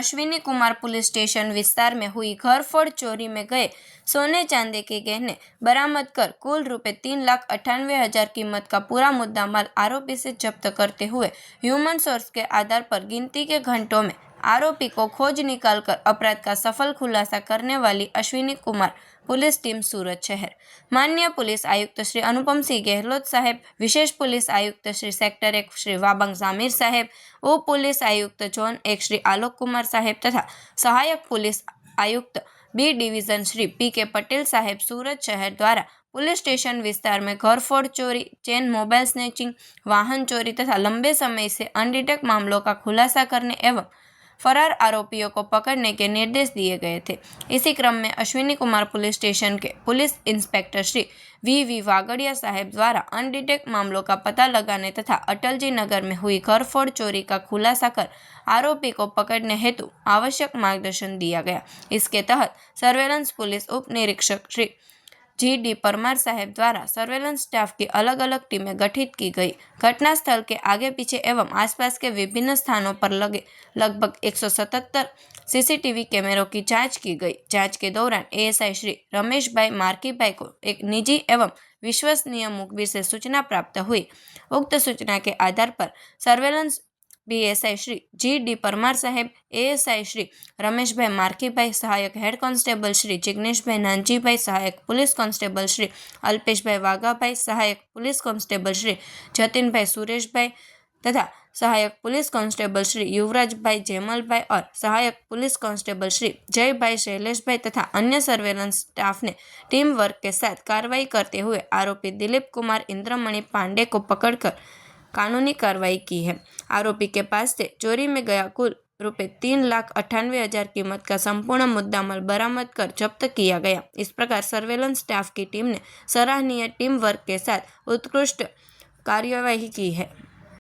Ashwini Kumar police station विस्तार में हुई घर फोड़ चोरी में गए सोने चांदी के गहने बरामद कर कुल ₹3,98,000 कीमत का पूरा मुद्दामाल आरोपी से जब्त करते हुए ह्यूमन सोर्स के आधार पर गिनती के घंटों में आरोपी को खोज निकालकर अपराध का सफल खुलासा करने वाली अश्विनी कुमार पुलिस टीम सूरत शहर माननीय पुलिस आयुक्त श्री अनुपम सिंह गहलोत साहेब, विशेष पुलिस आयुक्त श्री सेक्टर 1 श्री वाबंग जामीर साहेब, उप पुलिस आयुक्त जोन 1 श्री आलोक कुमार साहेब तथा सहायक पुलिस आयुक्त बी डिवीजन श्री पी के पटेल साहेब सूरत शहर द्वारा पुलिस स्टेशन विस्तार में घर फोड़ चोरी, चेन मोबाइल स्नैचिंग, वाहन चोरी तथा लंबे समय से अनडिटेक्ट मामलों का खुलासा करने एवं फरार आरोपियों को पकड़ने के निर्देश दिए गए थे। इसी क्रम में अश्विनी कुमार पुलिस स्टेशन के पुलिस इंस्पेक्टर श्री वी वागड़िया साहेब द्वारा अनडिटेक्ट मामलों का पता लगाने तथा अटलजी नगर में हुई घर फोड़ चोरी का खुलासा कर आरोपी को पकड़ने हेतु आवश्यक मार्गदर्शन दिया गया। इसके तहत सर्वेलेंस पुलिस उप निरीक्षक श्री जी.डी. परमार साहेब द्वारा सर्वेलेंस स्टाफ की अलग अलग टीमें गठित की गई। घटनास्थल के आगे पीछे एवं आसपास के विभिन्न स्थानों पर लगे लगभग 177 सीसीटीवी कैमरों की जांच की गई। जांच के दौरान एएसआई श्री रमेश भाई मार्की भाई को एक निजी एवं विश्वसनीय मुखबिर से सूचना प्राप्त हुई। उक्त सूचना के आधार पर surveillance BSI Shri G D. Parmar Saheb, ASI Shri Ramesh भाई मार्की भाई, सहायक हेड कांस्टेबल श्री जिग्नेश भाई नानजी भाई, सहायक पुलिस कांस्टेबल श्री अल्पेश भाई वाघा भाई, सहायक पुलिस कांस्टेबल श्री जतिन भाई सुरेश भाई तथा सहायक पुलिस कांस्टेबल श्री युवराज भाई जयमल भाई और सहायक पुलिस कांस्टेबल श्री जय भाई शैलेश भाई तथा अन्य सर्वेलेंस स्टाफ ने टीम वर्क के साथ कार्रवाई करते हुए आरोपी दिलीप कुमार इंद्रमणि पांडे को पकड़कर कानूनी कार्रवाई की है। आरोपी के पास से चोरी में गया कुल ₹3,98,000 कीमत का संपूर्ण मुद्दामाल बरामद कर जब्त किया गया। इस प्रकार सर्वेलेंस स्टाफ की टीम ने सराहनीय टीम वर्क के साथ उत्कृष्ट कार्यवाही की है।